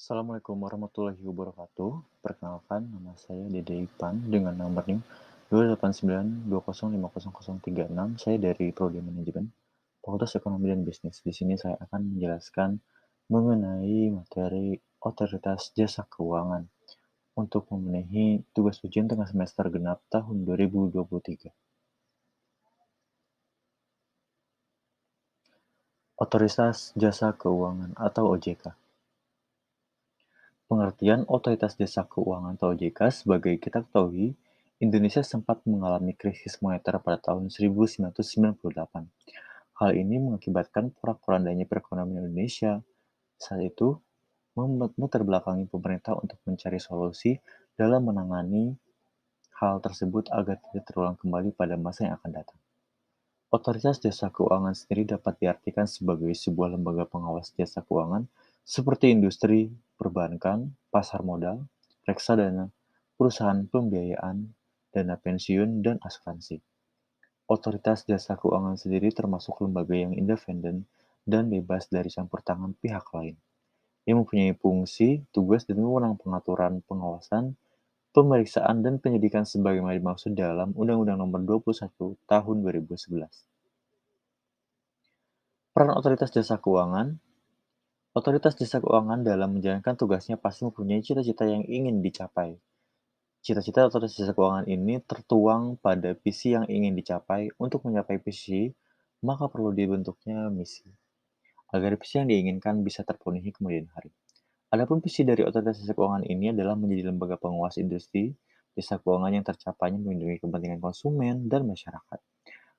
Assalamualaikum warahmatullahi wabarakatuh. Perkenalkan, nama saya Dede Ipan dengan nomor NIM 289205036. Saya dari Prodi Manajemen, Fakultas Ekonomi dan Bisnis. Di sini saya akan menjelaskan mengenai materi Otoritas Jasa Keuangan untuk memenuhi tugas ujian tengah semester genap tahun 2023. Otoritas Jasa Keuangan atau OJK. Pengertian Otoritas Jasa Keuangan atau OJK sebagai kita ketahui, Indonesia sempat mengalami krisis moneter pada tahun 1998. Hal ini mengakibatkan porak-porandanya perekonomian Indonesia. Saat itu, membuat terbelakangi pemerintah untuk mencari solusi dalam menangani hal tersebut agar tidak terulang kembali pada masa yang akan datang. Otoritas Jasa Keuangan sendiri dapat diartikan sebagai sebuah lembaga pengawas jasa keuangan seperti industri, perbankan, pasar modal, reksadana, perusahaan pembiayaan, dana pensiun, dan asuransi. Otoritas Jasa Keuangan sendiri termasuk lembaga yang independen dan bebas dari campur tangan pihak lain, yang mempunyai fungsi, tugas, dan wewenang pengaturan, pengawasan, pemeriksaan, dan penyidikan sebagaimana dimaksud dalam Undang-Undang Nomor 21 Tahun 2011. Peran Otoritas Jasa Keuangan. Otoritas Jasa Keuangan dalam menjalankan tugasnya pasti mempunyai cita-cita yang ingin dicapai. Cita-cita Otoritas Jasa Keuangan ini tertuang pada visi yang ingin dicapai. Untuk mencapai visi, maka perlu dibentuknya misi, agar visi yang diinginkan bisa terpenuhi kemudian hari. Adapun visi dari Otoritas Jasa Keuangan ini adalah menjadi lembaga penguas industri jasa keuangan yang tercapainya melindungi kepentingan konsumen dan masyarakat,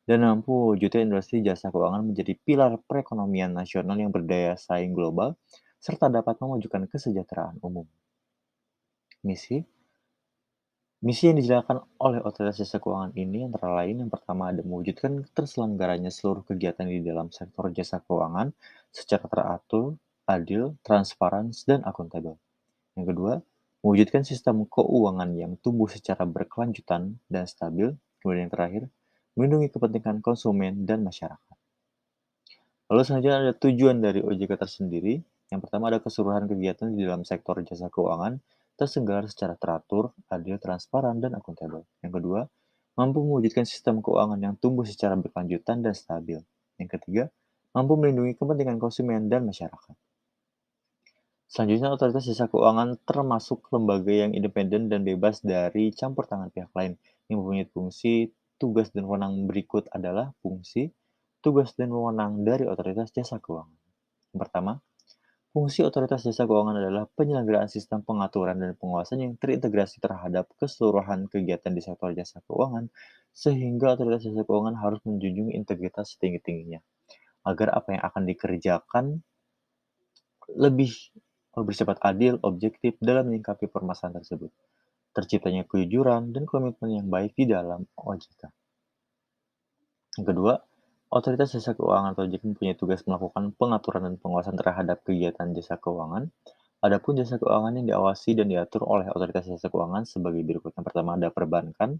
dan mampu mewujudkan industri jasa keuangan menjadi pilar perekonomian nasional yang berdaya saing global, serta dapat memajukan kesejahteraan umum. Misi Misi yang dijalankan oleh Otoritas Jasa Keuangan ini antara lain yang pertama ada mewujudkan terselenggaranya seluruh kegiatan di dalam sektor jasa keuangan secara teratur, adil, transparan, dan akuntabel. Yang kedua, mewujudkan sistem keuangan yang tumbuh secara berkelanjutan dan stabil. Kemudian yang terakhir, melindungi kepentingan konsumen dan masyarakat. Lalu selanjutnya ada tujuan dari OJK tersendiri. Yang pertama ada keseluruhan kegiatan di dalam sektor jasa keuangan terselenggara secara teratur, adil, transparan, dan akuntabel. Yang kedua, mampu mewujudkan sistem keuangan yang tumbuh secara berkelanjutan dan stabil. Yang ketiga, mampu melindungi kepentingan konsumen dan masyarakat. Selanjutnya, otoritas jasa keuangan termasuk lembaga yang independen dan bebas dari campur tangan pihak lain, yang mempunyai fungsi, tugas, dan wewenang berikut adalah fungsi, tugas, dan wewenang dari otoritas jasa keuangan. Yang pertama, fungsi otoritas jasa keuangan adalah penyelenggaraan sistem pengaturan dan pengawasan yang terintegrasi terhadap keseluruhan kegiatan di sektor jasa keuangan, sehingga otoritas jasa keuangan harus menjunjung integritas setinggi-tingginya, agar apa yang akan dikerjakan lebih bersifat adil, objektif dalam menyikapi permasalahan tersebut. Terciptanya kejujuran dan komitmen yang baik di dalam OJK. Yang kedua, Otoritas Jasa Keuangan atau OJK mempunyai tugas melakukan pengaturan dan pengawasan terhadap kegiatan jasa keuangan. Adapun jasa keuangan yang diawasi dan diatur oleh Otoritas Jasa Keuangan sebagai berikut. Yang pertama ada perbankan,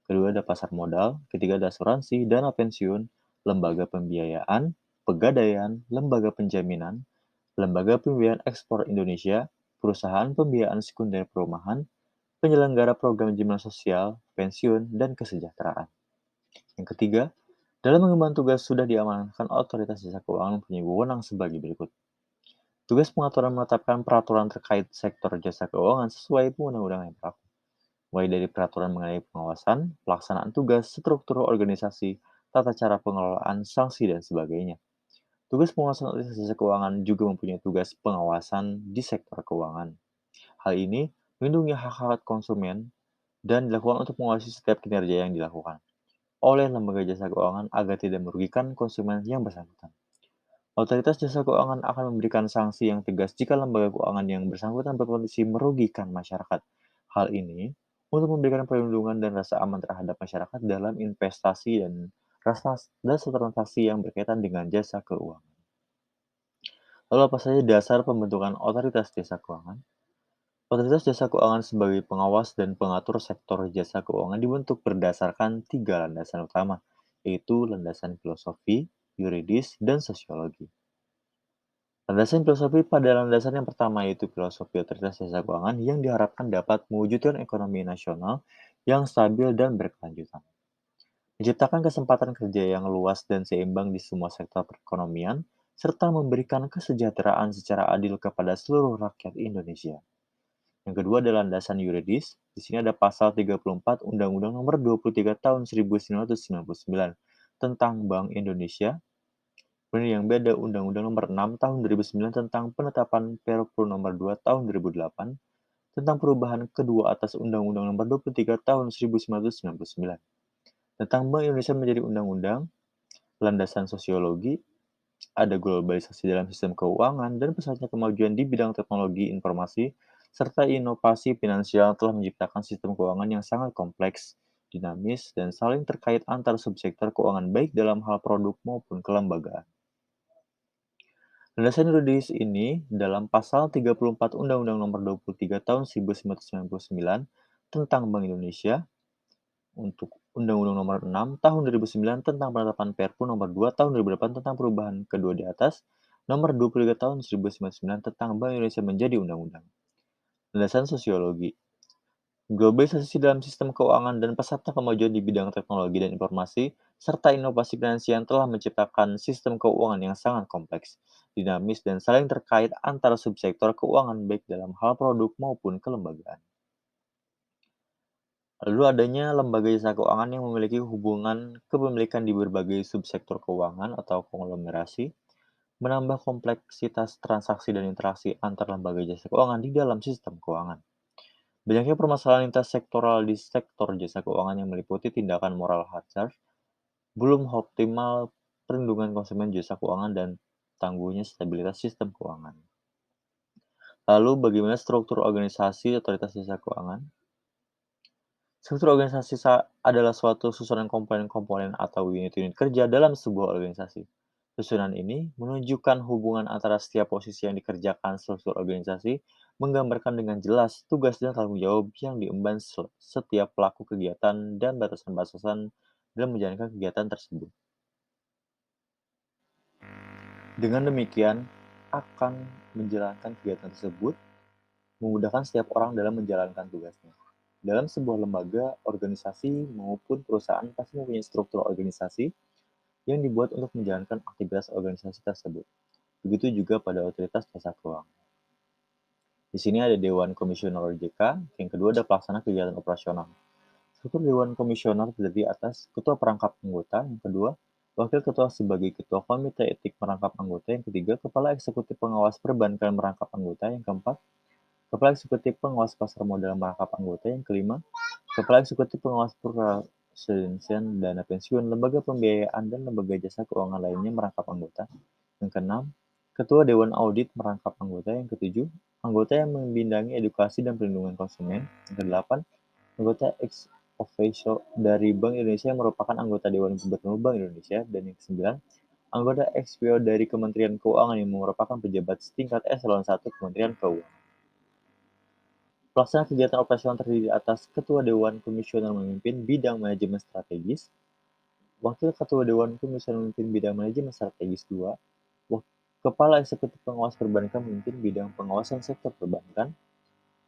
kedua ada pasar modal, ketiga ada asuransi, dana pensiun, lembaga pembiayaan, pegadaian, lembaga penjaminan, lembaga pembiayaan ekspor Indonesia, perusahaan pembiayaan sekunder perumahan, penyelenggara program jaminan sosial, pensiun, dan kesejahteraan. Yang ketiga, dalam mengemban tugas sudah diamanahkan Otoritas Jasa Keuangan mempunyai wewenang sebagai berikut. Tugas pengaturan menetapkan peraturan terkait sektor jasa keuangan sesuai undang-undang yang berlaku, mulai dari peraturan mengenai pengawasan, pelaksanaan tugas, struktur organisasi, tata cara pengelolaan, sanksi, dan sebagainya. Tugas pengawasan otoritas jasa keuangan juga mempunyai tugas pengawasan di sektor keuangan. Hal ini melindungi hak-hak konsumen dan dilakukan untuk mengawasi setiap kinerja yang dilakukan oleh lembaga jasa keuangan agar tidak merugikan konsumen yang bersangkutan. Otoritas jasa keuangan akan memberikan sanksi yang tegas jika lembaga keuangan yang bersangkutan berpotensi merugikan masyarakat. Hal ini untuk memberikan perlindungan dan rasa aman terhadap masyarakat dalam investasi dan transaksi yang berkaitan dengan jasa keuangan. Lalu apa saja dasar pembentukan Otoritas Jasa Keuangan? Otoritas Jasa Keuangan sebagai pengawas dan pengatur sektor jasa keuangan dibentuk berdasarkan tiga landasan utama, yaitu landasan filosofi, yuridis, dan sosiologi. Landasan filosofi pada landasan yang pertama yaitu filosofi otoritas jasa keuangan yang diharapkan dapat mewujudkan ekonomi nasional yang stabil dan berkelanjutan. Menciptakan kesempatan kerja yang luas dan seimbang di semua sektor perekonomian, serta memberikan kesejahteraan secara adil kepada seluruh rakyat Indonesia. Yang kedua adalah landasan yuridis. Di sini ada pasal 34 Undang-Undang Nomor 23 Tahun 1999 tentang Bank Indonesia. Kemudian yang beda Undang-Undang Nomor 6 Tahun 2009 tentang penetapan Perpres Nomor 2 Tahun 2008 tentang perubahan kedua atas Undang-Undang Nomor 23 Tahun 1999 tentang Bank Indonesia menjadi undang-undang. Landasan sosiologi, ada globalisasi dalam sistem keuangan dan pesatnya kemajuan di bidang teknologi informasi serta inovasi finansial telah menciptakan sistem keuangan yang sangat kompleks, dinamis, dan saling terkait antar subsektor keuangan baik dalam hal produk maupun kelembagaan. Landasan yuridis ini dalam pasal 34 Undang-Undang Nomor 23 Tahun 1999 tentang Bank Indonesia, untuk Undang-Undang Nomor 6 Tahun 2009 tentang penetapan Perpu Nomor 2 Tahun 2008 tentang perubahan kedua di atas, Nomor 23 Tahun 1999 tentang Bank Indonesia menjadi undang-undang. Landasan sosiologi. Globalisasi dalam sistem keuangan dan pesatnya kemajuan di bidang teknologi dan informasi, serta inovasi finansial telah menciptakan sistem keuangan yang sangat kompleks, dinamis, dan saling terkait antara subsektor keuangan baik dalam hal produk maupun kelembagaan. Lalu adanya lembaga jasa keuangan yang memiliki hubungan kepemilikan di berbagai subsektor keuangan atau konglomerasi, menambah kompleksitas transaksi dan interaksi antar lembaga jasa keuangan di dalam sistem keuangan. Banyaknya permasalahan lintas sektoral di sektor jasa keuangan yang meliputi tindakan moral hazard, belum optimal perlindungan konsumen jasa keuangan dan tangguhnya stabilitas sistem keuangan. Lalu bagaimana struktur organisasi otoritas jasa keuangan? Struktur organisasi adalah suatu susunan komponen-komponen atau unit-unit kerja dalam sebuah organisasi. Susunan ini menunjukkan hubungan antara setiap posisi yang dikerjakan struktur organisasi, menggambarkan dengan jelas tugas dan tanggung jawab yang diemban setiap pelaku kegiatan dan batasan-batasan dalam menjalankan kegiatan tersebut. Dengan demikian, akan menjalankan kegiatan tersebut memudahkan setiap orang dalam menjalankan tugasnya. Dalam sebuah lembaga, organisasi, maupun perusahaan pasti mempunyai struktur organisasi yang dibuat untuk menjalankan aktivitas organisasi tersebut. Begitu juga pada otoritas jasa keuangan. Di sini ada Dewan Komisioner OJK, yang kedua ada pelaksana kegiatan operasional. Struktur Dewan Komisioner terdiri atas Ketua Perangkap Anggota, yang kedua Wakil Ketua sebagai Ketua Komite Etik Merangkap Anggota, yang ketiga Kepala Eksekutif Pengawas Perbankan Merangkap Anggota, yang keempat Kepala Eksekutif Pengawas Pasar Modal Merangkap Anggota, yang kelima Kepala Eksekutif Pengawas Perselisihan Dana Pensiun, Lembaga Pembiayaan, dan Lembaga Jasa Keuangan lainnya merangkap anggota. Yang keenam, Ketua Dewan Audit merangkap anggota. Yang ketujuh, anggota yang membidangi edukasi dan perlindungan konsumen. Yang kedelapan, anggota ex officio dari Bank Indonesia yang merupakan anggota Dewan Gubernur Bank Indonesia. Dan yang kesembilan, anggota ex officio dari Kementerian Keuangan yang merupakan pejabat setingkat eselon 1 Kementerian Keuangan. Pelaksana kegiatan operasional terdiri atas Ketua Dewan Komisioner memimpin bidang manajemen strategis, Wakil Ketua Dewan Komisioner memimpin bidang manajemen strategis 2, Kepala Eksekutif Pengawas Perbankan memimpin bidang pengawasan sektor perbankan,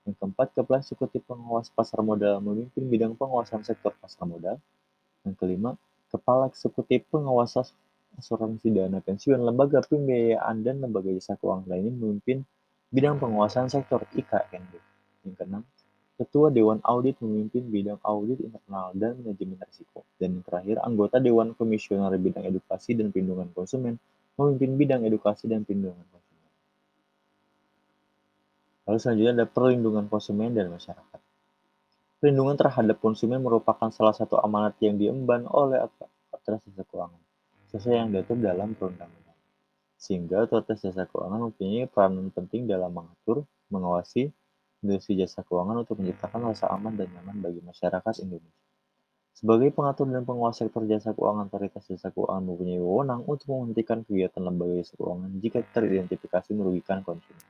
yang keempat, Kepala Eksekutif Pengawas Pasar Modal memimpin bidang pengawasan sektor pasar modal, yang kelima, Kepala Eksekutif Pengawas Asuransi Dana Pensiun, Lembaga Pembiayaan, dan Lembaga Jasa Keuangan lainnya memimpin bidang pengawasan sektor IKN. Yang keenam, Ketua Dewan Audit memimpin bidang audit internal dan manajemen risiko. Dan yang terakhir, anggota Dewan Komisioner bidang edukasi dan perlindungan konsumen memimpin bidang edukasi dan perlindungan konsumen. Lalu selanjutnya ada perlindungan konsumen dan masyarakat. Perlindungan terhadap konsumen merupakan salah satu amanat yang diemban oleh otoritas jasa keuangan, sesuai yang diatur dalam perundang-undangan. Sehingga otoritas jasa keuangan mempunyai peranan penting dalam mengatur, mengawasi industri jasa keuangan untuk menciptakan rasa aman dan nyaman bagi masyarakat Indonesia. Sebagai pengatur dan penguasa sektor jasa keuangan, otoritas jasa keuangan mempunyai wewenang untuk menghentikan kegiatan lembaga jasa keuangan jika teridentifikasi merugikan konsumen.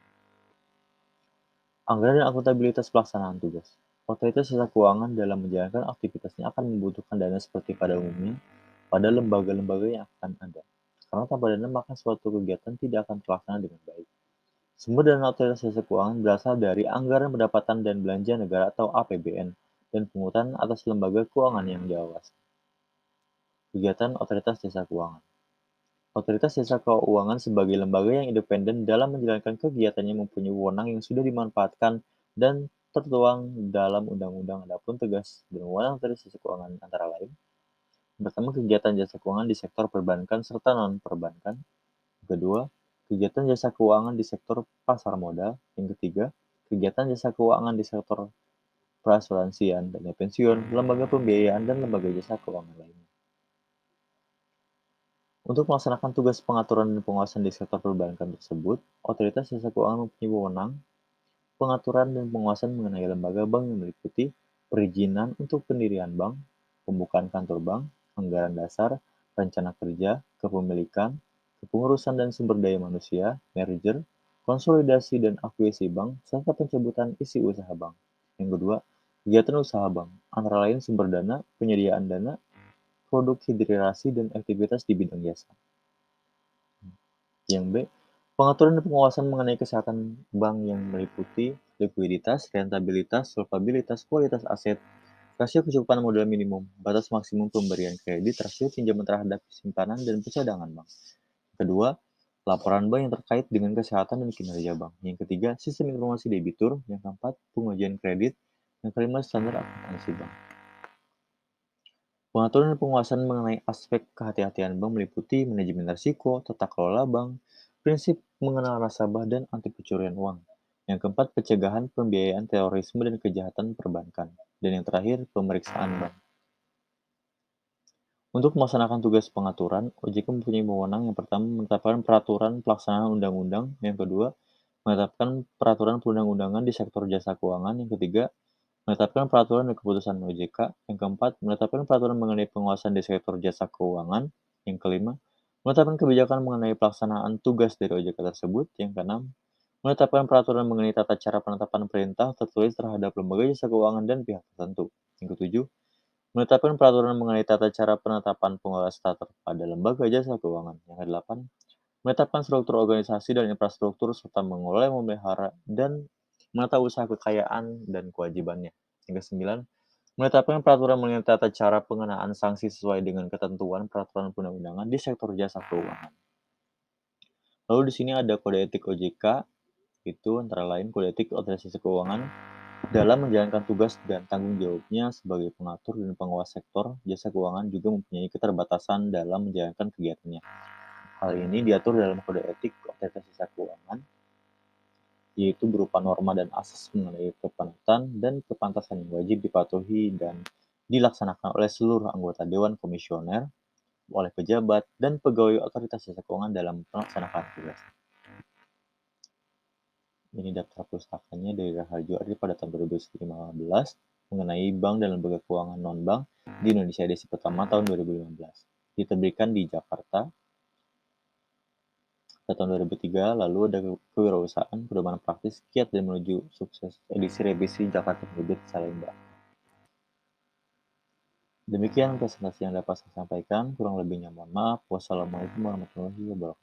Anggaran dan akuntabilitas pelaksanaan tugas. Otoritas jasa keuangan dalam menjalankan aktivitasnya akan membutuhkan dana seperti pada umumnya pada lembaga-lembaga yang akan ada. karena tanpa dana maka suatu kegiatan tidak akan terlaksana dengan baik. Sumber dana otoritas jasa keuangan berasal dari anggaran pendapatan dan belanja negara atau APBN dan pungutan atas lembaga keuangan yang diawasi. Kegiatan otoritas jasa keuangan. Otoritas jasa keuangan sebagai lembaga yang independen dalam menjalankan kegiatannya mempunyai wewenang yang sudah dimanfaatkan dan tertuang dalam undang-undang. Adapun tugas dan wewenang otoritas jasa keuangan antara lain: pertama, kegiatan jasa keuangan di sektor perbankan serta non-perbankan. Kedua, kegiatan jasa keuangan di sektor pasar modal. Yang ketiga, kegiatan jasa keuangan di sektor perasuransian, dana pensiun, lembaga pembiayaan, dan lembaga jasa keuangan lainnya. Untuk melaksanakan tugas pengaturan dan pengawasan di sektor perbankan tersebut, otoritas jasa keuangan mempunyai wewenang pengaturan dan pengawasan mengenai lembaga bank yang meliputi perizinan untuk pendirian bank, pembukaan kantor bank, anggaran dasar, rencana kerja, kepemilikan, kepengurusan dan sumber daya manusia, merger, konsolidasi dan akuisisi bank, serta pencabutan isi usaha bank. Yang kedua, kegiatan usaha bank, antara lain sumber dana, penyediaan dana, produk hilirisasi, dan aktivitas di bidang jasa. Yang B, pengaturan dan pengawasan mengenai kesehatan bank yang meliputi likuiditas, rentabilitas, solvabilitas, kualitas aset, rasio kecukupan modal minimum, batas maksimum pemberian kredit, rasio pinjaman terhadap simpanan dan pencadangan bank. Kedua, laporan bank yang terkait dengan kesehatan dan kinerja bank. Yang ketiga, sistem informasi debitur. Yang keempat, pengujian kredit. Yang kelima, standar akuntansi bank. Pengaturan dan penguasaan mengenai aspek kehati-hatian bank meliputi manajemen risiko, tata kelola bank, prinsip mengenal nasabah, dan anti pencurian uang. Yang keempat, pencegahan pembiayaan terorisme dan kejahatan perbankan. Dan yang terakhir, pemeriksaan bank. Untuk melaksanakan tugas pengaturan, OJK mempunyai wewenang yang pertama menetapkan peraturan pelaksanaan undang-undang, yang kedua menetapkan peraturan perundang-undangan di sektor jasa keuangan, yang ketiga menetapkan peraturan dan keputusan OJK, yang keempat menetapkan peraturan mengenai penguasaan di sektor jasa keuangan, yang kelima menetapkan kebijakan mengenai pelaksanaan tugas dari OJK tersebut, yang keenam menetapkan peraturan mengenai tata cara penetapan perintah tertulis terhadap lembaga jasa keuangan dan pihak tertentu, yang ketujuh menetapkan peraturan mengenai tata cara penetapan pengelola starter pada lembaga jasa keuangan. Yang kedelapan, menetapkan struktur organisasi dan infrastruktur serta mengelola, memelihara, dan menata usaha kekayaan dan kewajibannya. Yang kesembilan, menetapkan peraturan mengenai tata cara pengenaan sanksi sesuai dengan ketentuan peraturan perundang-undangan di sektor jasa keuangan. Lalu di sini ada kode etik OJK, itu antara lain kode etik otoritas jasa keuangan dalam menjalankan tugas dan tanggung jawabnya sebagai pengatur dan pengawas sektor jasa keuangan juga mempunyai keterbatasan dalam menjalankan kegiatannya. Hal ini diatur dalam kode etik otoritas jasa keuangan, yaitu berupa norma dan asas mengenai kepantasan dan kepantasan yang wajib dipatuhi dan dilaksanakan oleh seluruh anggota Dewan Komisioner, oleh pejabat, dan pegawai otoritas jasa keuangan dalam melaksanakan tugas. Ini daftar pustakanya dari Raharjo Ardi pada tahun 2015 mengenai bank dan lembaga keuangan non-bank di Indonesia edisi pertama tahun 2015. Diterbitkan di Jakarta pada tahun 2003, lalu ada kewirausahaan, pedoman praktis, kiat dan menuju sukses edisi revisi Jakarta terbit Salemba. Demikian presentasi yang dapat saya sampaikan, kurang lebihnya mohon maaf. Wassalamualaikum warahmatullahi wabarakatuh.